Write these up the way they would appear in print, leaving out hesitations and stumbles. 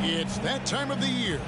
It's that time of the year.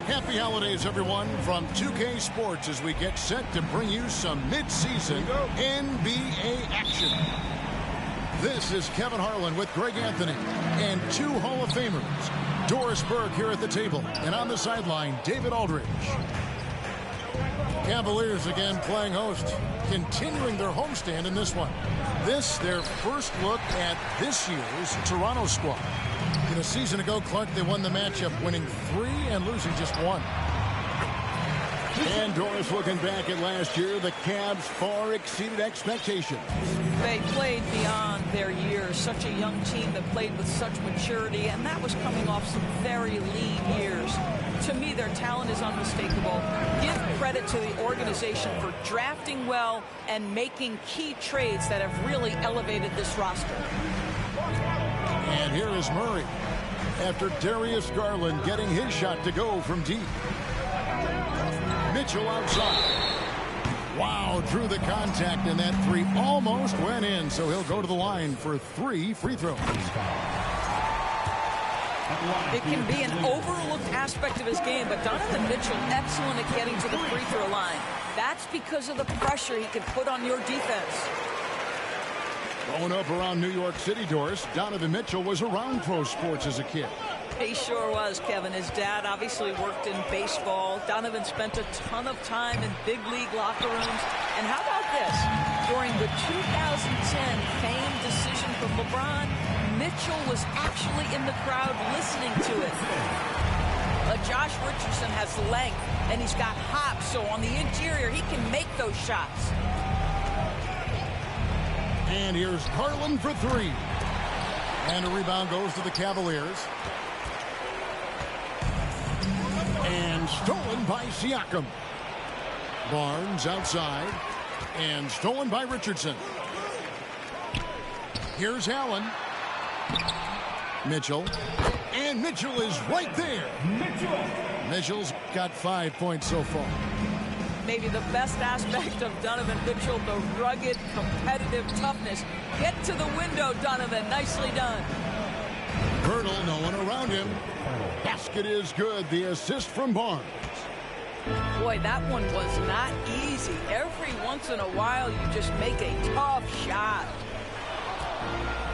Happy holidays, everyone, from 2K Sports as we get set to bring you some midseason NBA action. This is Kevin Harlan with Greg Anthony and two Hall of Famers. Doris Burke here at the table, and on the sideline, David Aldridge. Cavaliers again playing host, continuing their homestand in this one. This, their first look at this year's Toronto squad. A season ago, Clark, they won the matchup, winning 3 and losing just 1. And Doris, looking back at last year, the Cavs far exceeded expectations. They played beyond their years. Such a young team that played with such maturity, and that was coming off some very lean years. To me, their talent is unmistakable. Give credit to the organization for drafting well and making key trades that have really elevated this roster. And here is Murray after Darius Garland getting his shot to go from deep. Mitchell outside. Wow, drew the contact, and that 3 almost went in, so he'll go to the line for 3 free throws. It can be an overlooked aspect of his game, but Donovan Mitchell excellent at getting to the free throw line. That's because of the pressure he can put on your defense. Growing up around New York City, Doris, Donovan Mitchell was around pro sports as a kid. He sure was, Kevin. His dad obviously worked in baseball. Donovan spent a ton of time in big league locker rooms. And how about this? During the 2010 famed decision from LeBron, Mitchell was actually in the crowd listening to it. Josh Richardson has length, and he's got hops, so on the interior, he can make those shots. And here's Garland for 3. And a rebound goes to the Cavaliers. And stolen by Siakam. Barnes outside. And stolen by Richardson. Here's Allen. Mitchell. And Mitchell is right there. Mitchell's got 5 points so far. Maybe the best aspect of Donovan Mitchell, the rugged, competitive toughness. Get to the window, Donovan. Nicely done. Hurdle, no one around him. Basket is good. The assist from Barnes. Boy, that one was not easy. Every once in a while, you just make a tough shot.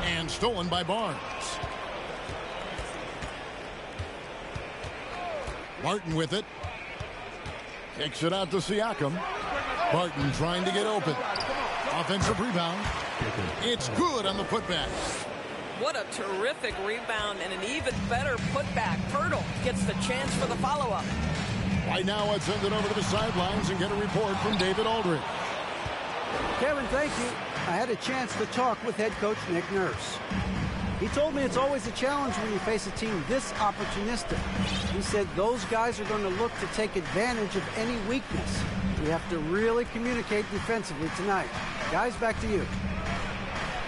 And stolen by Barnes. Martin with it. Kicks it out to Siakam. Barton trying to get open. Offensive rebound. It's good on the putback. What a terrific rebound and an even better putback. Hurdle gets the chance for the follow-up. Right now, let's send it over to the sidelines and get a report from David Aldridge. Kevin, thank you. I had a chance to talk with head coach Nick Nurse. He told me it's always a challenge when you face a team this opportunistic. He said those guys are going to look to take advantage of any weakness. We have to really communicate defensively tonight. Guys, back to you.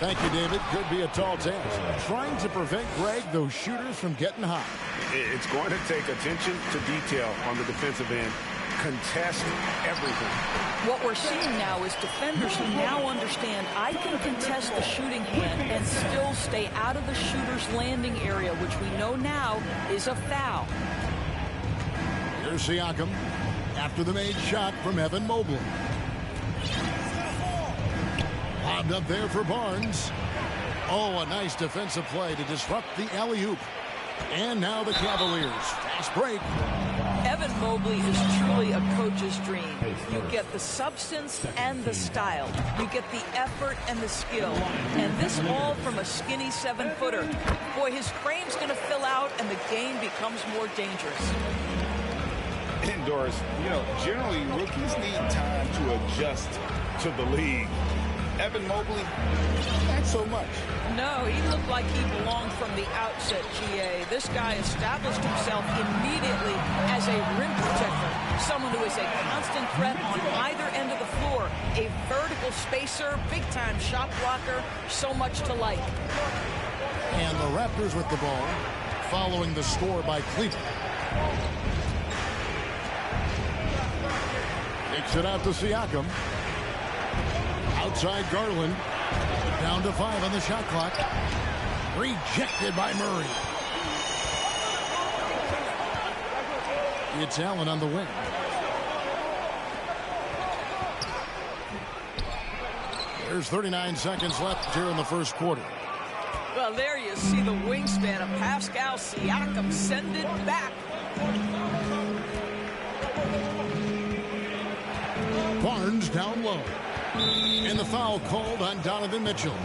Thank you, David. Could be a tall task. Trying to prevent Greg, those shooters from getting hot. It's going to take attention to detail on the defensive end. Contest everything. What we're seeing now is defenders who now understand I can contest the shooting hand and still stay out of the shooter's landing area, which we know now is a foul. Here's Siakam after the made shot from Evan Mobley. Lobbed up there for Barnes. Oh, a nice defensive play to disrupt the alley-oop. And now the Cavaliers. Fast break. Evan Mobley is truly a coach's dream. You get the substance and the style. You get the effort and the skill. And this all from a skinny 7-footer. Boy, his frame's going to fill out and the game becomes more dangerous. Indoors, generally rookies need time to adjust to the league. Evan Mobley, not so much. No, he looked like he belonged from the outset, GA. This guy established himself immediately as a rim protector, someone who is a constant threat on either end of the floor, a vertical spacer, big-time shot blocker, so much to like. And the Raptors with the ball, following the score by Cleveland. Kicks it out to Siakam. Outside Garland. Down to 5 on the shot clock. Rejected by Murray. It's Allen on the wing. There's 39 seconds left here in the first quarter. Well, there you see the wingspan of Pascal Siakam. Send it back. Barnes down low. And the foul called on Donovan Mitchell.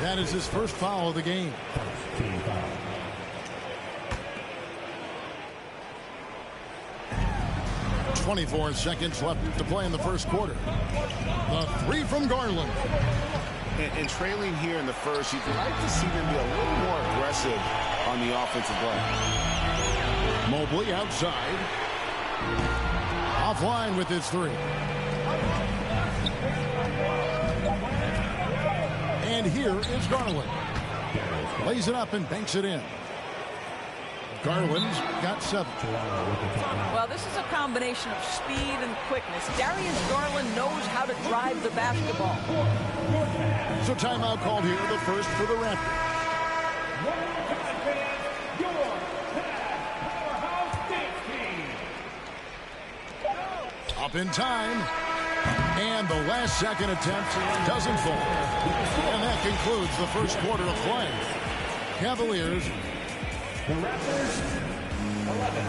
That is his first foul of the game. .24 seconds left to play in the first quarter. The three from Garland. And trailing here in the first, you'd like to see them be a little more aggressive on the offensive glass. Mobley outside. Offline with his three. And here is Garland. Lays it up and banks it in. Garland's got 7. Well, this is a combination of speed and quickness. Darius Garland knows how to drive the basketball. So timeout called here, the first for the Raptors. Up in time. And the last second attempt doesn't fall. And that concludes the first quarter of play. Cavaliers. The Raptors, 11.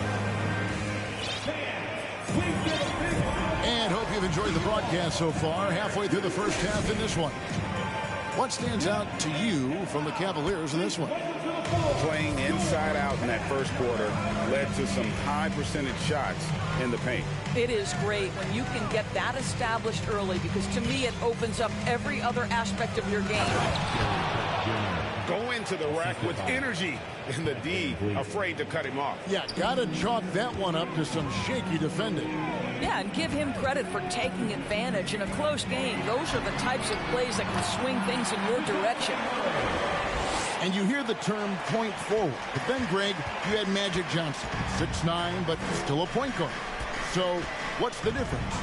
And hope you've enjoyed the broadcast so far. Halfway through the first half in this one. What stands out to you from the Cavaliers in this one? Playing inside out in that first quarter led to some high percentage shots in the paint. It is great when you can get that established early, because to me it opens up every other aspect of your game. Go into the rack with energy, and the D afraid to cut him off. Yeah, gotta chalk that one up to some shaky defending. Yeah, and give him credit for taking advantage in a close game. Those are the types of plays that can swing things in your direction. And you hear the term point forward. But then, Greg, you had Magic Johnson, 6'9", but still a point guard. So what's the difference?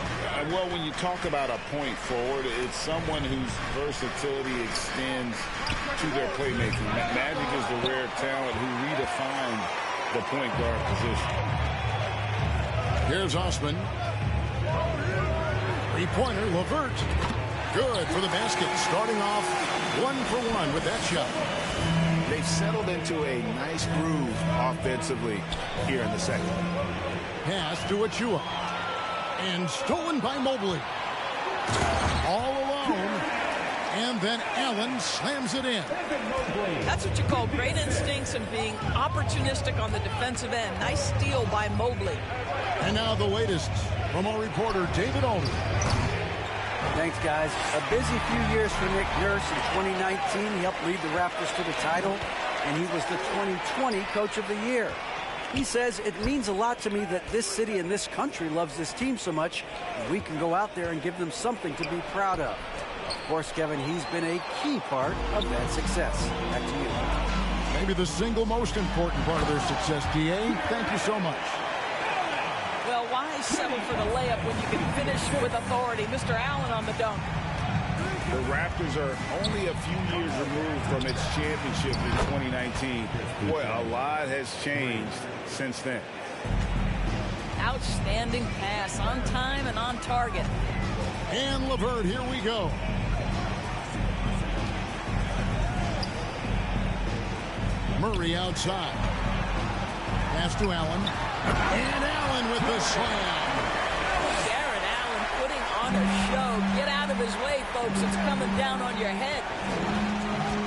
Well, when you talk about a point forward, it's someone whose versatility extends to their playmaking. Magic is the rare talent who redefined the point guard position. Here's Osman. Three-pointer, LeVert. Good for the basket. Starting off 1-for-1 with that shot. They've settled into a nice groove offensively here in the second. Pass to Achua. And stolen by Mobley. All alone. And then Allen slams it in. That's what you call great instincts and being opportunistic on the defensive end. Nice steal by Mobley. And now the latest from our reporter, David Aldridge. Thanks, guys. A busy few years for Nick Nurse. In 2019, he helped lead the Raptors to the title, and he was the 2020 Coach of the Year. He says, it means a lot to me that this city and this country loves this team so much, and we can go out there and give them something to be proud of. Of course, Kevin, he's been a key part of that success. Back to you. Maybe the single most important part of their success, D.A. Thank you so much. Well, why settle for the layup when you can finish with authority? Mr. Allen on the dunk. The Raptors are only a few years removed from its championship in 2019. Boy, a lot has changed since then. Outstanding pass, on time and on target. And LeVert, here we go. Murray outside. Pass to Allen. And Allen with the slam. Darren Allen putting on a show. Get out of his way, folks. It's coming down on your head.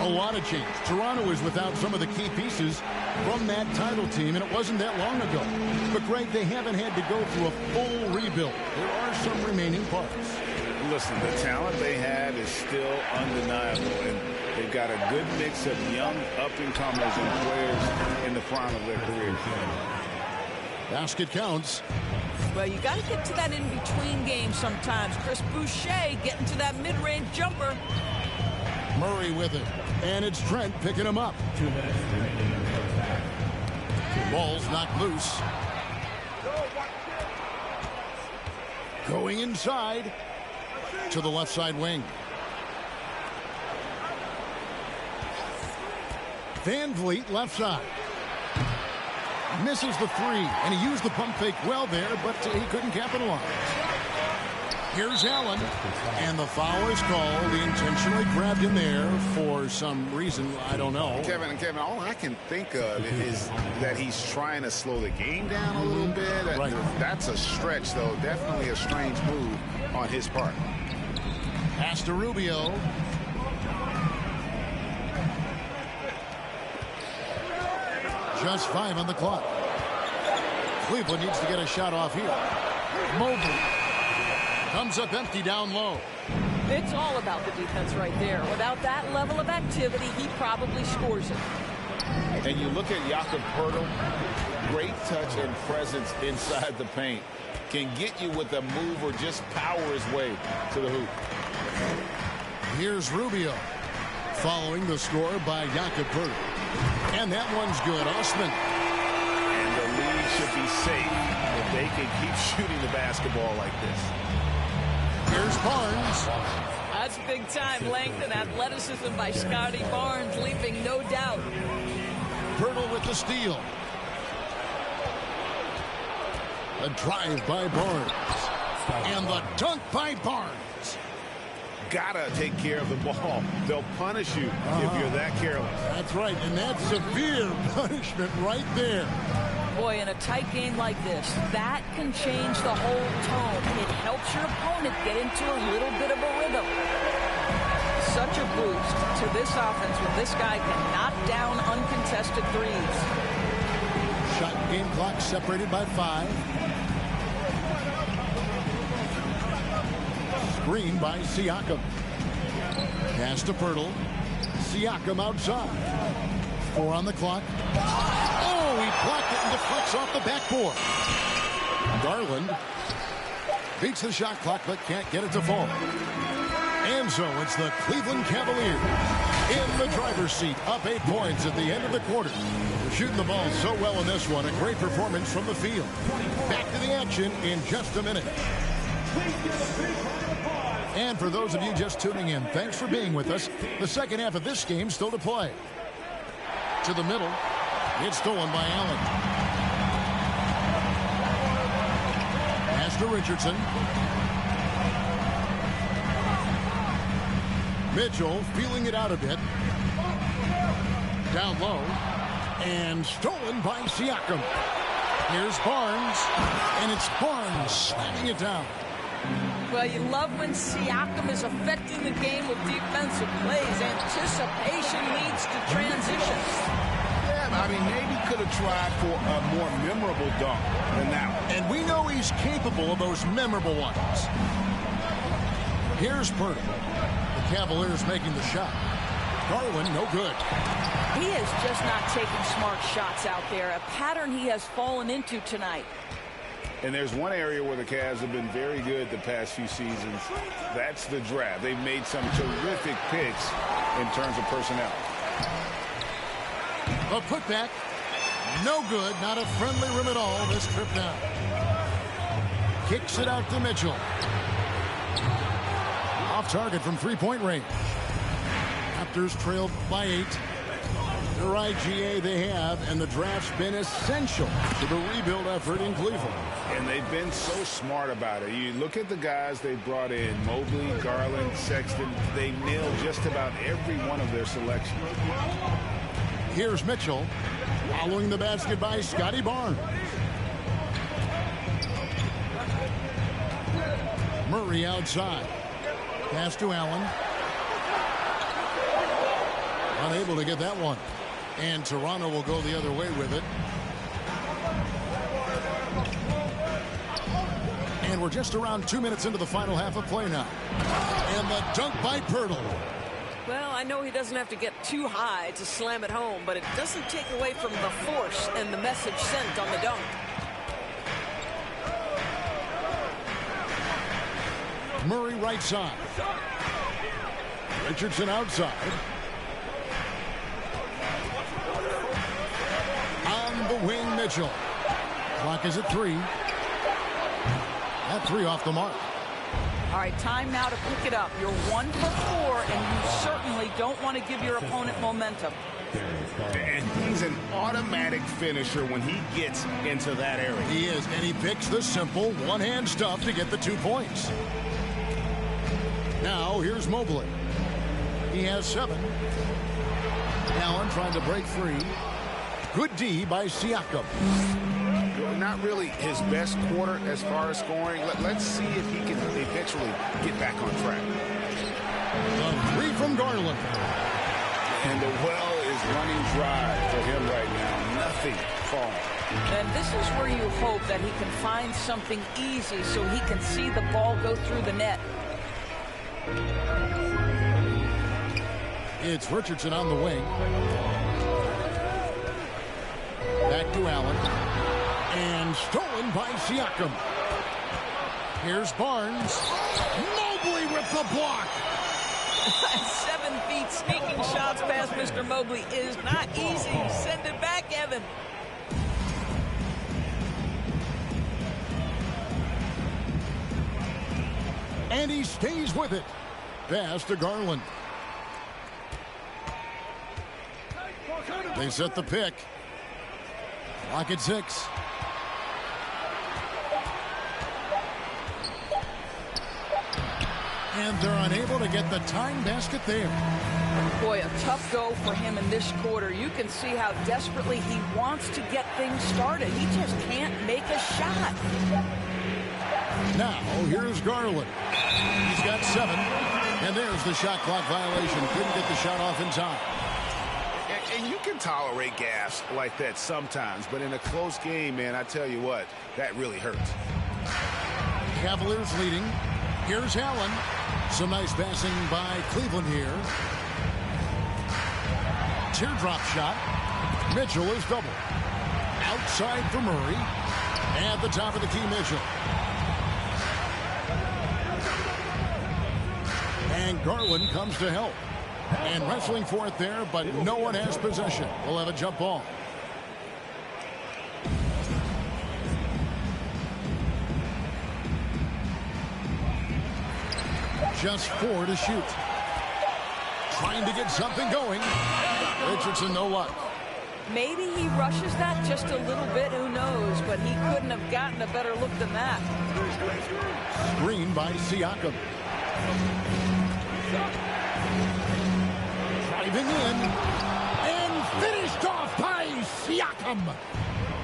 A lot of change. Toronto is without some of the key pieces from that title team, and it wasn't that long ago. But, Greg, they haven't had to go through a full rebuild. There are some remaining parts. Listen, the talent they have is still undeniable, and they've got a good mix of young up-and-comers and players in the prime of their careers. Basket counts. Well, you got to get to that in-between game sometimes. Chris Boucher getting to that mid-range jumper. Murray with it. And it's Trent picking him up. 2 minutes remaining. Ball's knocked loose. Going inside to the left side wing. Van Vliet left side. Misses the three, and he used the pump fake well there, but he couldn't capitalize. Here's Allen, and the foul is called. He intentionally grabbed him there for some reason, I don't know. Kevin, all I can think of is that he's trying to slow the game down a little bit. Right. That's a stretch, though. Definitely a strange move on his part. Pass to Rubio. Just 5 on the clock. Cleveland needs to get a shot off here. Mobley comes up empty down low. It's all about the defense right there. Without that level of activity, he probably scores it. And you look at Jakob Poeltl, great touch and presence inside the paint. Can get you with a move or just power his way to the hoop. Here's Rubio following the score by Jakob Poeltl. And that one's good. Osman. And the lead should be safe if they can keep shooting the basketball like this. Here's Barnes. That's big time length and athleticism by Scotty Barnes, leaping no doubt. Poeltl with the steal. A drive by Barnes. And the dunk by Barnes. Gotta take care of the ball. They'll punish you if you're that careless. That's right, and that's severe punishment right there. Boy, in a tight game like this, that can change the whole tone. It helps your opponent get into a little bit of a rhythm. Such a boost to this offense when this guy can knock down uncontested threes. Shot game clock separated by 5. Screen by Siakam. Pass to Poeltl. Siakam outside. 4 on the clock. Oh, he blocked it and deflects off the backboard. Garland beats the shot clock but can't get it to fall. And so it's the Cleveland Cavaliers in the driver's seat, up 8 points at the end of the quarter. They're shooting the ball so well in this one. A great performance from the field. Back to the action in just a minute. And for those of you just tuning in, thanks for being with us. The second half of this game still to play. To the middle. It's stolen by Allen. Pass to Richardson. Mitchell feeling it out a bit. Down low. And stolen by Siakam. Here's Barnes. And it's Barnes slamming it down. Well, you love when Siakam is affecting the game with defensive plays. Anticipation leads to transitions. Yeah, I mean, maybe could have tried for a more memorable dunk than that one. And we know he's capable of those memorable ones. Here's Poeltl. The Cavaliers making the shot. Garland, no good. He is just not taking smart shots out there, a pattern he has fallen into tonight. And there's one area where the Cavs have been very good the past few seasons. That's the draft. They've made some terrific picks in terms of personnel. A putback. No good. Not a friendly rim at all this trip down. Kicks it out to Mitchell. Off target from three-point range. Raptors trailed by 8. The right GA they have, and the draft's been essential to the rebuild effort in Cleveland. And they've been so smart about it. You look at the guys they brought in, Mobley, Garland, Sexton. They nailed just about every one of their selections. Here's Mitchell. Following the basket by Scotty Barnes. Murray outside. Pass to Allen. Unable to get that one. And Toronto will go the other way with it. And we're just around 2 minutes into the final half of play now. And the dunk by Pirtle. Well, I know he doesn't have to get too high to slam it home, but it doesn't take away from the force and the message sent on the dunk. Murray right side. Richardson outside. On the wing, Mitchell. Clock is at 3. That 3 off the mark. All right, time now to pick it up. You're 1 for 4, and you certainly don't want to give your opponent momentum. And he's an automatic finisher when he gets into that area. He is, and he picks the simple one-hand stuff to get the 2 points. Now, here's Mobley. He has 7. Allen trying to break free. Good D by Siakam. Not really his best quarter as far as scoring. Let's see if he can eventually get back on track. The 3 from Garland. And the well is running dry for him right now. Nothing falling. And this is where you hope that he can find something easy so he can see the ball go through the net. It's Richardson on the wing. Back to Allen. And stolen by Siakam. Here's Barnes. Mobley with the block. 7 feet sneaking shots past Mr. Mobley is not easy. Send it back, Evan. And he stays with it. Pass to Garland. They set the pick. Clock at 6. And they're unable to get the tying basket there. Boy, a tough go for him in this quarter. You can see how desperately he wants to get things started. He just can't make a shot. Now, here's Garland. He's got 7. And there's the shot clock violation. Couldn't get the shot off in time. And you can tolerate gas like that sometimes, but in a close game, man, I tell you what, that really hurts. Cavaliers leading. Here's Allen. Some nice passing by Cleveland here. Teardrop shot. Mitchell is double. Outside for Murray. At the top of the key, Mitchell. And Garland comes to help. And wrestling for it there, but no one has possession. We'll have a jump ball. Just 4 to shoot. Trying to get something going. Richardson, no luck. Maybe he rushes that just a little bit, who knows, but he couldn't have gotten a better look than that. Screen by Siakam. Driving in. And finished off by Siakam.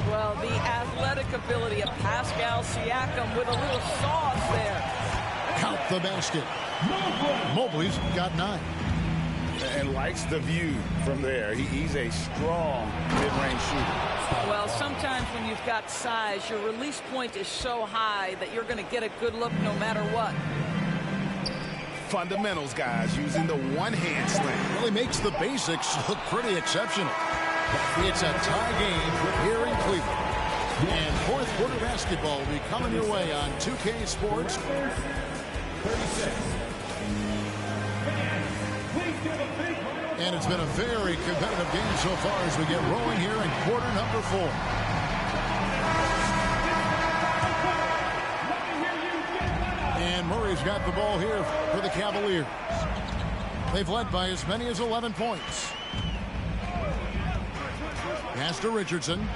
Well, the athletic ability of Pascal Siakam with a little sauce there. Count the basket. Mobley's got 9. And likes the view from there. He's a strong mid-range shooter. Well, sometimes when you've got size, your release point is so high that you're going to get a good look no matter what. Fundamentals, guys, using the one-hand slam. Really makes the basics look pretty exceptional. It's a tie game here in Cleveland. And fourth quarter basketball will be coming your way on 2K Sports. 36. And it's been a very competitive game so far as we get rolling here in quarter number 4. And Murray's got the ball here for the Cavaliers. They've led by as many as 11 points. Pass to Richardson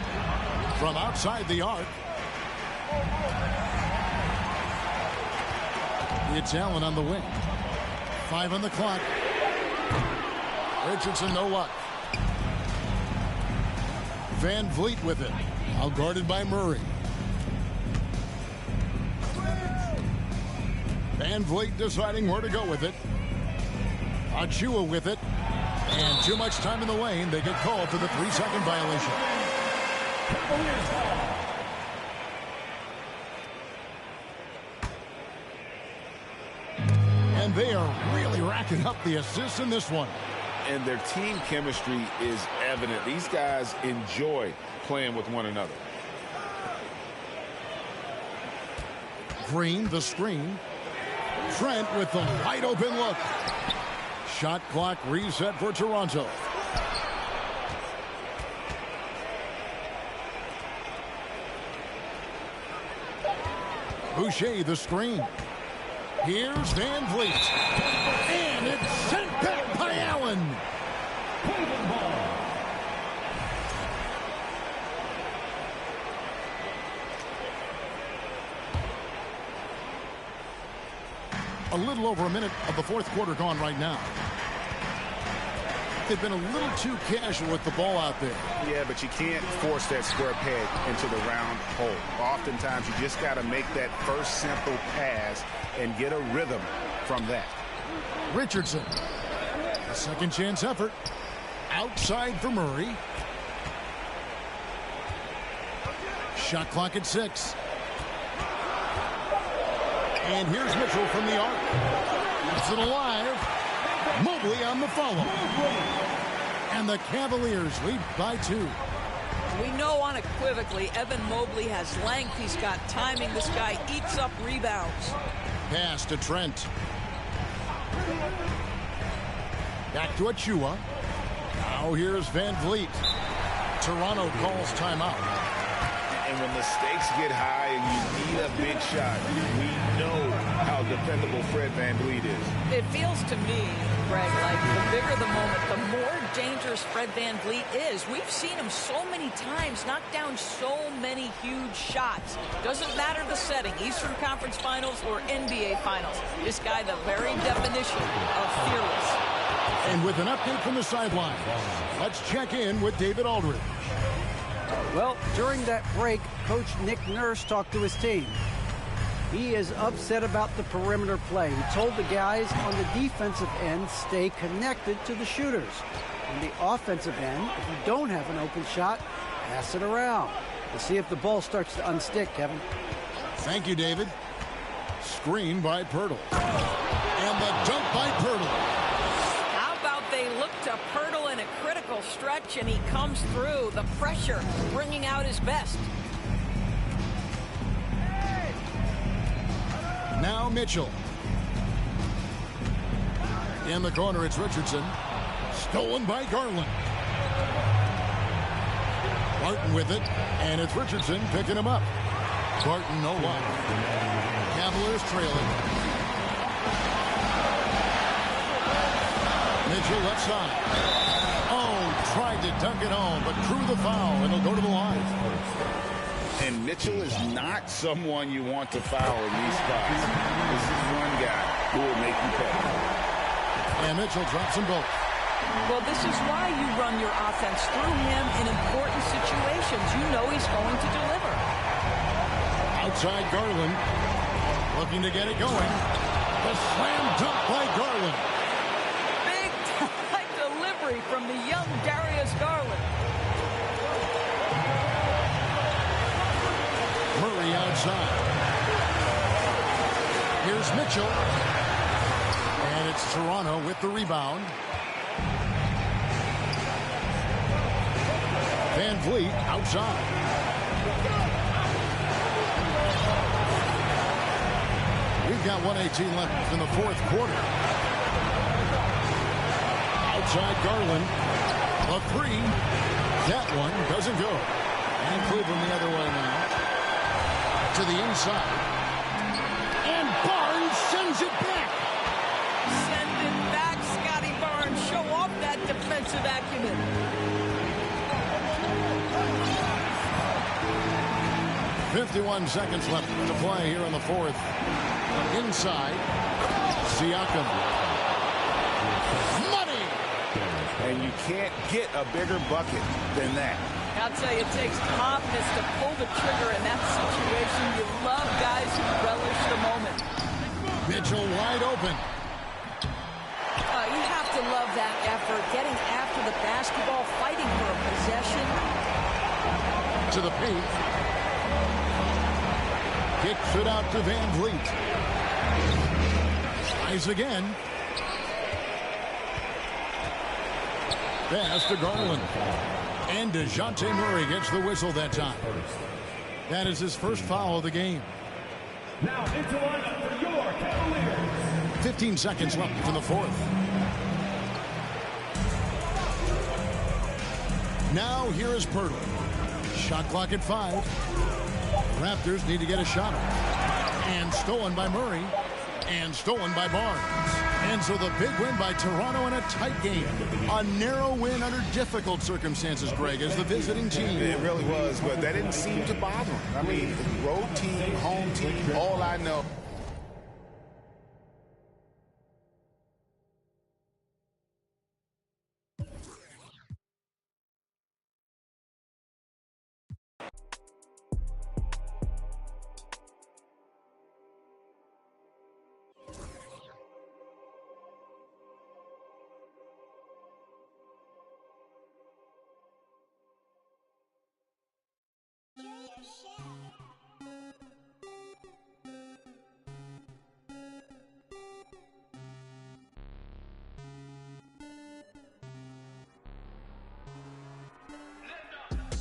from outside the arc. It's Allen on the wing. 5 on the clock. Richardson, no luck. Van Vliet with it. Now guarded by Murray. Van Vliet deciding where to go with it. Achua with it. And too much time in the lane. They get called for the 3-second violation. And they are really racking up the assists in this one. And their team chemistry is evident. These guys enjoy playing with one another. Green, the screen. Trent with the wide open look. Shot clock reset for Toronto. Boucher, the screen. Here's Van Vliet. And it's sent back by Allen. A little over a minute of the fourth quarter gone right now. They've been a little too casual with the ball out there. Yeah, but you can't force that square peg into the round hole. Oftentimes, you just got to make that first simple pass and get a rhythm from that. Richardson. A second chance effort. Outside for Murray. Shot clock at 6. And here's Mitchell from the arc. Keeps it alive. Mobley on the follow. And the Cavaliers lead by 2. We know unequivocally Evan Mobley has length. He's got timing. This guy eats up rebounds. Pass to Trent. Back to Achua. Now here's Van Vliet. Toronto calls timeout. And when the stakes get high and you need a big shot, we know how dependable Fred Van Vliet is. It feels to me, Greg, like the bigger the moment, the more dangerous Fred Van Vliet is. We've seen him so many times knock down so many huge shots. Doesn't matter the setting, Eastern Conference Finals or NBA Finals. This guy, the very definition of fearless. And with an update from the sideline, let's check in with David Aldridge. Well, during that break, Coach Nick Nurse talked to his team. He is upset about the perimeter play. He told the guys on the defensive end, stay connected to the shooters. On the offensive end, if you don't have an open shot, pass it around. We'll see if the ball starts to unstick, Kevin. Thank you, David. Screen by Pirtle. And the dunk by Pirtle. How about they look to Pirtle in a critical stretch, and he comes through. The pressure bringing out his best. Now Mitchell. In the corner, it's Richardson. Stolen by Garland. Barton with it, and it's Richardson picking him up. Barton, no luck. Cavaliers trailing. Mitchell left side. Oh, tried to dunk it home, but drew the foul, and he'll go to the line. And Mitchell is not someone you want to foul in these spots. This is one guy who will make you pay. And Mitchell drops them both. Well, this is why you run your offense through him in important situations. You know he's going to deliver. Outside Garland. Looking to get it going. The slam dunk by Garland. Big time delivery from the young Darius Garland. Murray outside. Here's Mitchell. And it's Toronto with the rebound. Van Vliet outside. We've got 1:18 left in the fourth quarter. Outside Garland. A three. That one doesn't go. And Cleveland the other way now. To the inside. And Barnes sends it back. Send it back, Scotty Barnes. Show off that defensive acumen. 51 seconds left to play here in the fourth. Inside. Siakam. Money! And you can't get a bigger bucket than that. I'll tell you, it takes calmness to pull the trigger in that situation. You love guys who relish the moment. Mitchell wide open. You have to love that effort, getting after the basketball, fighting for a possession. To the paint. Kicks it out to Van Vliet. Tries again. Pass to Garland. And DeJounte Murray gets the whistle that time. That is his first foul of the game. Now into line for your Cavaliers. 15 seconds left in the fourth. Now here is Pirtle. Shot clock at 5. Raptors need to get a shot. And stolen by Murray. And stolen by Barnes. And so the big win by Toronto in a tight game. A narrow win under difficult circumstances, Greg, as the visiting team. It really was, but that didn't seem to bother him. I mean, road team, home team, all I know.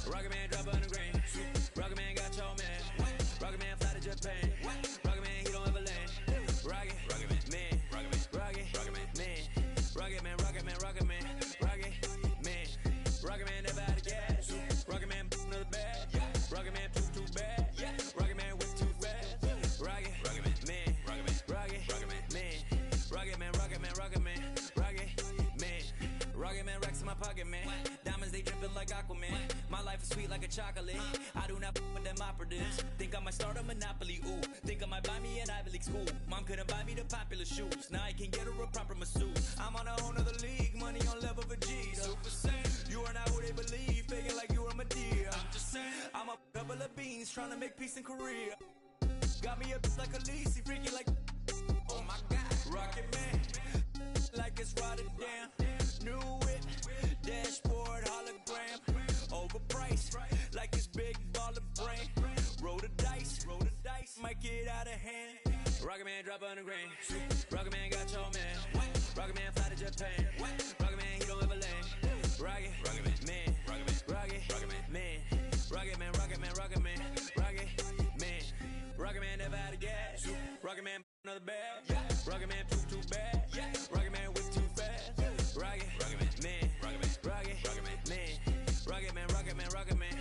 Rocket Man drop on the green. Rocket Man got your man. Rocket Man fly to Japan. Rocket Man, he don't ever land. Rocket Man, Rocket Man, Rocket Man, Rocket Man, Rocket Man, Rocket Man, Rocket Man never out of gas. Rocket Man another bag. Rocket Man too bad. Rocket Man went too fast. Rocket Man, Rocket Man, Rocket Man, Rocket Man racks in my pocket, man. Diamonds, they dripping like Aquaman. My life is sweet like a chocolate. I do not with them operatives. Think I might start a monopoly, ooh. Think I might buy me an Ivy League school. Mom couldn't buy me the popular shoes. Now I can get her a proper masseuse. I'm on a whole nother league, money on level for G's. Super Saiyan, you are not who they believe. Faking like you are my dear. I'm just saying, I'm a couple of beans trying to make peace in Korea. Got me up like a Lisi, freaky like, oh my God. Rocket Man, like it's Rotterdam. New whip, dashboard hologram. Overpriced, like it's big baller brain. Roll the dice, might get out of hand. Rocket Man drop on the grain. Rocket Man got your man. Rocket Man fly to Japan. Rocket Man, he don't ever land. Rocket Man, Rocket Man, Rocket Man, Rocket Man. Rocket Man never out of gas. Rocket Man another bag. Rocket Man too bad. Rocket Man whip too fast. Rocket Man, Rocket Man, Rocket Man, Rocket Man, Rocket Man.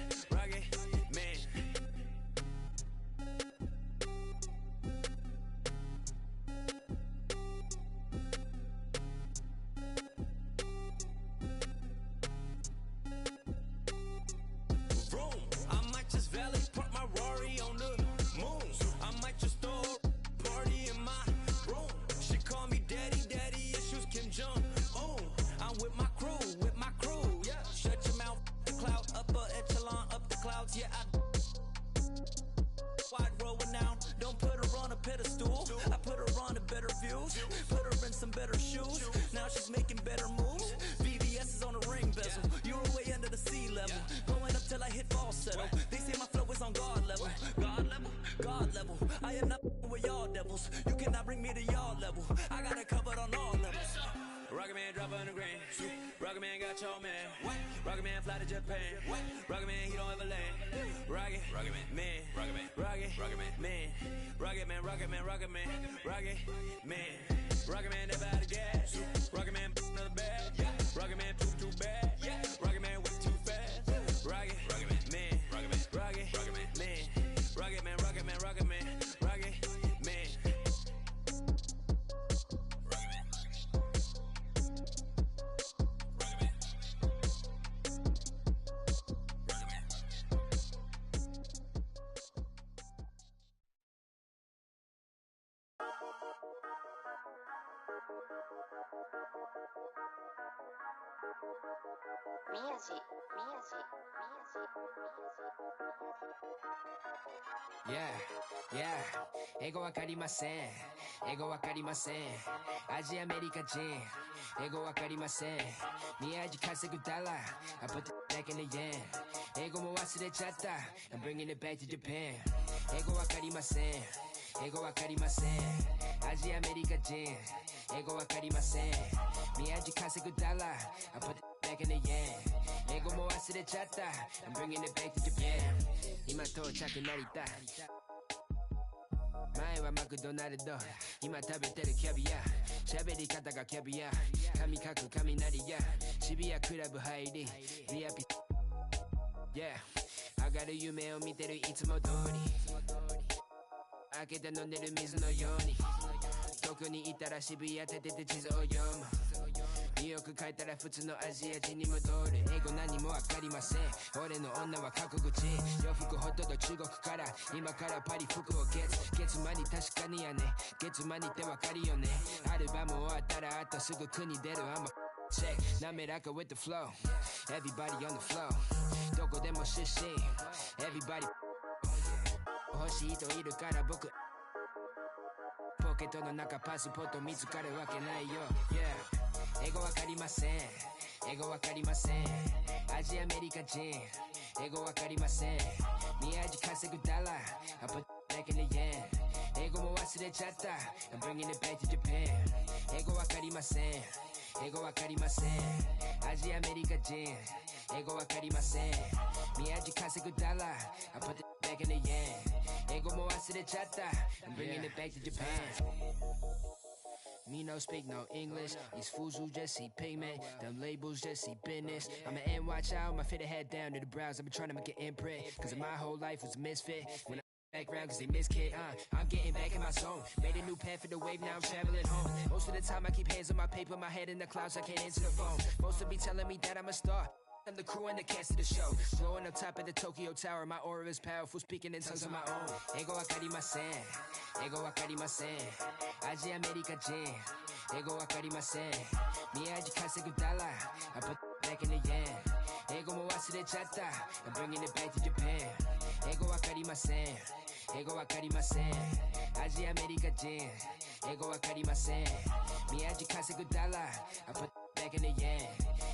Vroom, I might just valet park my Rari on the moon. I might just throw a party in my room. She call me daddy issues Kim Jong. Oh, I'm with my crew, yeah. Shut your mouth, the cloud, upper echelon, up the clouds, yeah. Wide roll now, don't put her on a pedestal. I put her on a better views, put her in some better shoes. Now she's making better moves. VVS is on the ring bezel. You're way under the sea level. Going up till I hit fall settle. They say my flow is on God level. God level. I am not with y'all devils. You cannot bring me to y'all level. I got it covered on all levels. Rocket Man drop on the grain. Rocket Man got your man. Rocket Man fly to Japan. Rocket Man, he don't ever land. Rocket Man, Rocket Man, Rocket Man, Rocket Man, Rocket Man. Rocket Man never out of gas. Rocket Man another bag. Rocket Man too bad. Rocket Man whip too fast. Rocket Man, Rocket Man, Rocket Man, Rocket Man. Yeah, 英語わかりません。英語わかりません。アジアメリカ人。英語わかりません。宮地稼ぐダラー。I put the back in the yen。英語も忘れちゃった。I'm bringing it back to Japan。英語わかりません。英語わかりません。アジアメリカ人。英語わかりません。宮地稼ぐダラー。I put the back in the yen。英語も忘れちゃった。I'm bringing it back to Japan。今到着成田。前はマクドナルド、今食べてるキャビア。喋り方がキャビア。髪かく雷や。渋谷クラブ入り。VIP。Yeah。上がる夢を見てるいつも通り。開けて飲んでる水のように。どこにいたら渋谷立てて地図を読む。ニューヨーク帰ったら普通のアジア人に戻る。英語何もわかりません。俺の女は過去口。洋服ほとんど中国から。今からパリ服を月間に確かにやね。月間にってわかるよね。アルバム終わったらあとすぐ国出る。I'm a check 滑らか with the flow。 Everybody on the flow。 どこでも出身。 Everybody 欲しい人いるから僕。ポケットの中パスポート見つかるわけないよ。Yeah。英語わかりません。英語わかりません。アジアアメリカ人。英語わかりません。宮地稼ぐダラー。I put back in the yen。英語も忘れちゃった。I'm bringing it back to Japan。英語わかりません。英語わかりません。アジアアメリカ人。英語わかりません。宮地稼ぐダラー。I put back in the yen。英語も忘れちゃった。I'm bringing it back to Japan。Me no speak no English. These fools who just see pigment. Them labels just see business. I'm an NY child, my fit head down to the brows. I've been trying to make an imprint. Cause my whole life was a misfit. When I background cause they miss kid, I'm getting back in my zone. Made a new path for the wave, now I'm traveling home. Most of the time I keep hands on my paper, my head in the clouds, I can't answer the phone. Most of be telling me that I'm a star. I'm the crew and the cast of the show. Blowing up top of the Tokyo Tower. My aura is powerful, speaking in tongues of my own. 英語わかりません。英語わかりません。アジアアメリカ人。英語わかりません。宮地稼ぐダラー。I put back in the yen。英語も忘れちゃった。I'm bringing it back to Japan。英語わかりません。英語わかりません。アジアアメリカ人。英語わかりません。宮地稼ぐダラー。I put back in the yen。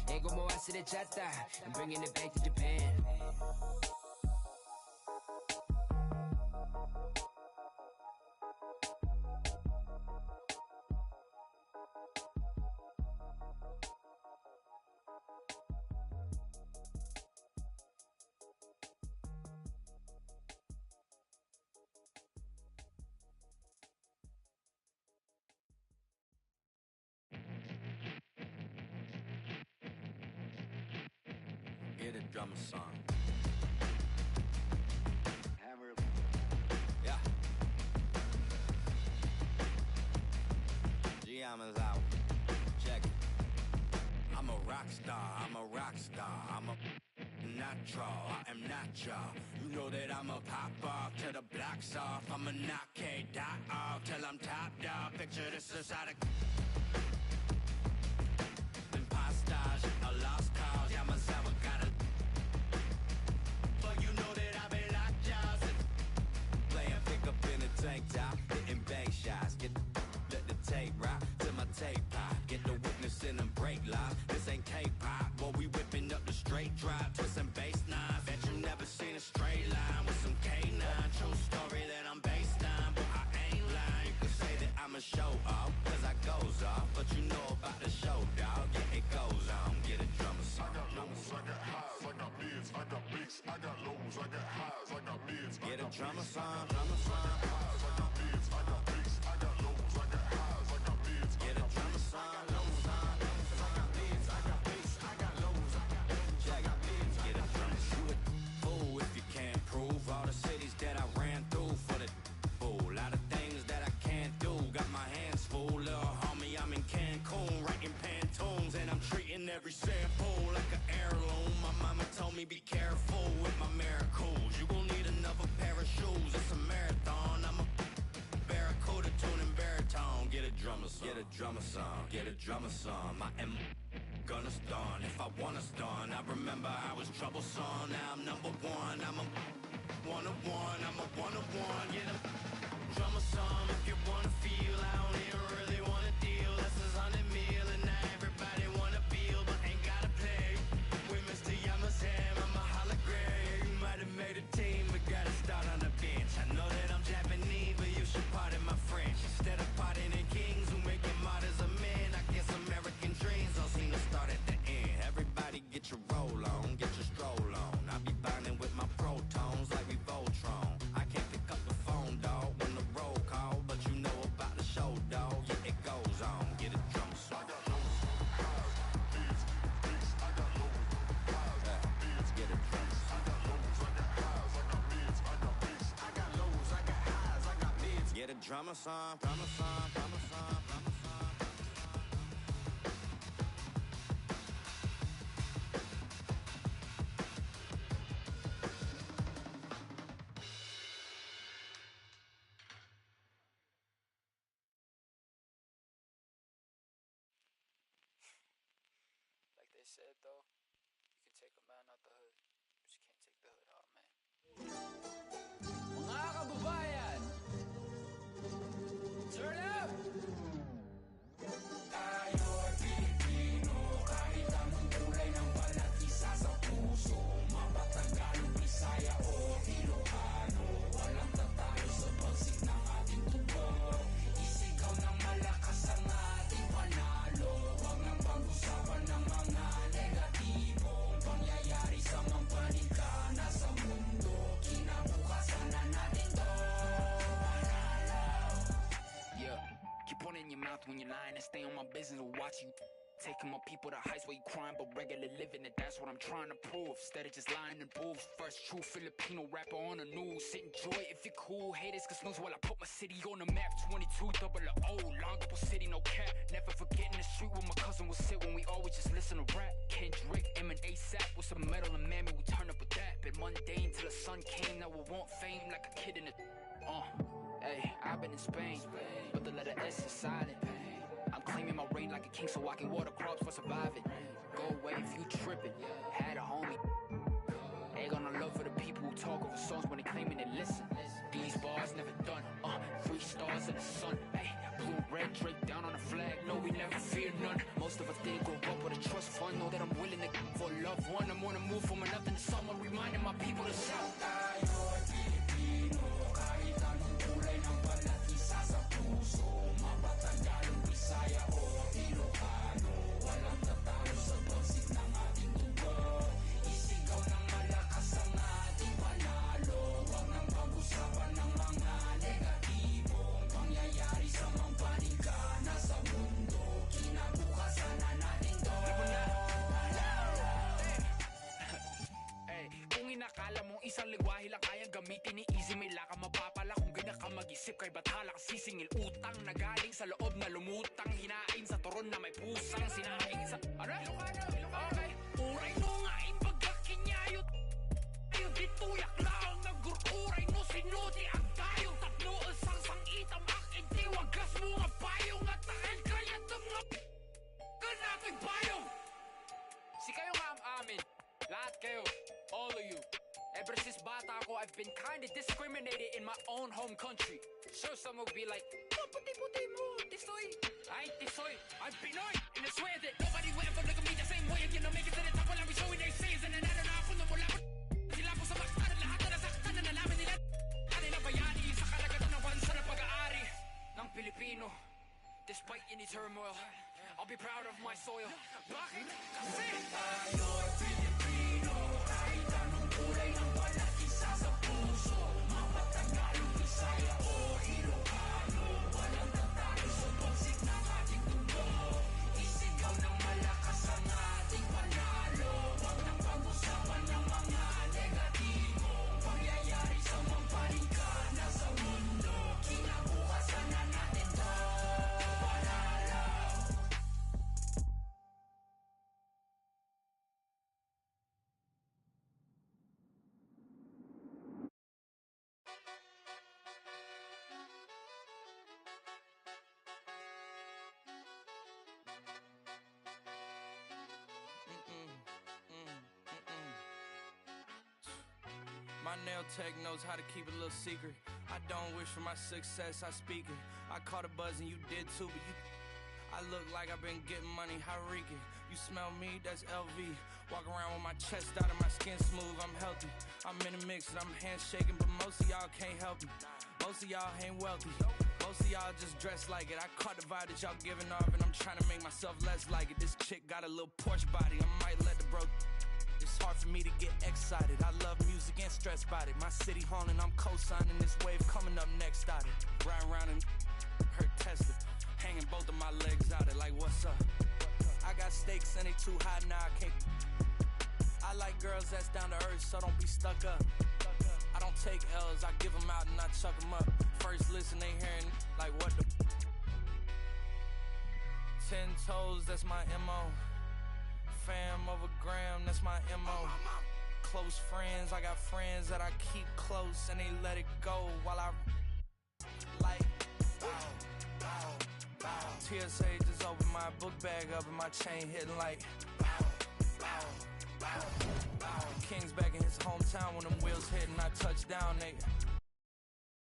英語も忘れちゃった。I'm bringing it back to Japan。Get a drummer song. Yeah. Giamma's out. Check it. I'm a rock star. I'm a rock star. I'm a natural. I am natural. You know that I'm a pop off till the block's off. I'm a knock K-dot off till I'm top dog. Picture this inside a impostage, a lost cause. Yeah, myself got a. But you know that I've been locked out. Playing pickup in a tank top, hitting bank shots. Let the tape rock till my tape pop. Get the witness in them break lines. This ain't K-pop, boy, we whipping up the straight drop, twisting bass nine. Bet you never seen a straight line with some K9. True story that I'm based on, but I ain't lying. You could say that I'm a show off, cause I goes off. But you know about the show, dog. Yeah, it goes on. Get a drummer song. I got lows, I got highs, I got mids, I got bass, I got lows, I got highs, I got mids. Get a drummer song, drummer song. I got highs, I got mids, I got bass, I got lows, I got highs, I got mids. Get a drummer song, lows on. I got mids, I got bass, I got lows, I got lows, I got mids. Get a drummer. You a fool if you can't prove all the cities that I ran through for the fool. Lot of things that I can't do. Got my hands full, little homie. I'm in Cancun, writing Pantones, and I'm treating every sample like an heirloom. My mama told me be careful with my miracles. You gon' need another pair of shoes. It's a marathon. I'm a barracuda tuning baritone. Get a drummer song. Get a drummer song. Get a drummer song. My gonna stun. If I wanna stun, I remember I was troublesome. Now I'm number one. I'm a one-on-one. I'm a one-on-one. Yeah, the drama some. If you wanna feel, I don't even really wanna deal. That's 100 mil, and now everybody wanna feel, but ain't gotta play. With Mr. Yamazam, I'm a hologram. You might have made a team, but gotta start on the bench. I know that I'm Japanese, but you should pardon my French. Instead of pardoning kings who make it martyrs of men, I guess American dreams don't seem to start at the end. Everybody get your roll on, get your stroll on. I be binding with my protons like we Voltron. I can't pick up the phone, dog, when the roll call, but you know about the show, dog. Yeah, it goes on. Get a drum song. Get a drum song. Get a drummer song, drummer song, drummer song, drummer song. Like they said though, you can take a man out the hood, but you can't take the hood out of man. Mga kababayan! Turn up! Tayo ay Pilipino, kahit anong kulay ng balat, isa sa puso. Mapatagalog, Bisaya o Ilocano, walang tatalo sa pagsik ng ating tubo. Isigaw ng malakas ang ating panalo, huwag nang pag-usapan ng mga negatibong pangyayari sa mampanig ka na sa mundo. Kinabukasan na natin to. Yeah, keep one in your mouth when you're lying and stay on my business or watch you taking my people to heights where you crying but regular living it. That's what I'm trying to prove. Instead of just lying and booze. First true Filipino rapper on the news. Enjoy it if you're cool. Haters can snooze while I put my city on the map. 22 double O, Longable City, no cap. Never forgetting the street where my cousin would sit when we always just listen to rap. Kendrick, M and ASAP with some metal and mammy, we turn up with that. Been mundane till the sun came. Now we want fame like a kid in a hey, I've been in Spain, but the letter S is silent. I'm claiming my reign like a king so I can water crops for surviving. Go away if you tripping. Had a homie. Egg on the love for the people who talk over songs when they claiming they listen. These bars never done. 3 stars in the sun. Hey, blue, red, Drake down on the flag. No, we never fear none. Most of us didn't grow up with a trust fund. Know that I'm willing to give for a loved one. I'm on the move from nothing to someone, reminding my people to shout. Tayo ay Pilipino, kahit anong kulay ng balat, isa sa puso. Mapatagalog, Bisaya o Ilocano, walang tatalo sa pagsik ng ating tubo. Isigaw ng malakas ang ating panalo, huwag nang pag-usapan ng mga negatibong pangyayari sa mampanig ka na sa mundo. Kinabukasan na natin to. Hey, kung inakala mong isang lingwahe lang kayang gamitin ni Easy, may laka mapapala kung ganyan ka mag-isip. Kay bathala ka sisingil utang na galing sa loob na lumutang, hinain sa turon na may pusang sinaing sa okay, uray no nga ipagkakinyayot ayo dituyak lang nagururay no sinuti ang tayo tatlo isang sangitam akin tiwagas mo nga payong at takal kaya mga kanapig payong si kayo nga ang amin lahat kayo, all of you. Ever since bata ako, I've been kinda discriminated in my own home country. Sure, some will be like, oh, puti-puti mo, tisoy. I ain't tisoy, I'm Pinoy. And I swear that nobody will ever look at me the same way. Again, I'll make it to the top while I'll be showing their sins. And nanalo na ako nung mula ko. Sila po sa maktan at lahat na nasaktan na nalaman nila. Ano na bayani sa kalagatan ng bansa na pag-aari ng Pilipino. Despite any turmoil, I'll be proud of my soil. Bakit? Kasi tayo ay Pilipino, kahit anong kulay ng balat, isa sa puso. Mapatagalog, Bisaya o Ilocano, walang tatalo sa pagsik ng ating tubo. Isigaw ng malakas ang ating panalo, huwag nang pag-usapan ng mga negatibo pangyayari sa mampanig ka na sa mundo. Kinabukasan na natin to. My nail tech knows how to keep a little secret. I don't wish for my success, I speak it. I caught a buzz and you did too, but I look like I've been getting money, how reeking. You smell me, that's LV. Walk around with my chest out and my skin smooth, I'm healthy. I'm in a mix and I'm handshaking, but most of y'all can't help me. Most of y'all ain't wealthy. Most of y'all just dress like it. I caught the vibe that y'all giving off and I'm trying to make myself less like it. This chick got a little Porsche body, I might let the bro. It's hard for me to get excited. I love music and stress about it. My city haunting, I'm co-signing this wave coming up next out it. Ride around and her Tesla. Hanging both of my legs out it like what's up? I got stakes and they too high now I can't. I like girls that's down to earth, so don't be stuck up. I don't take L's, I give them out and I chuck them up. First listen, they hearing like what the 10 toes, that's my MO. Fam over gram, that's my MO. Close friends, I got friends that I keep close and they let it go while I like TSA just opened my book bag up and my chain hitting like King's back in his hometown when them wheels hit and I touch down, nigga.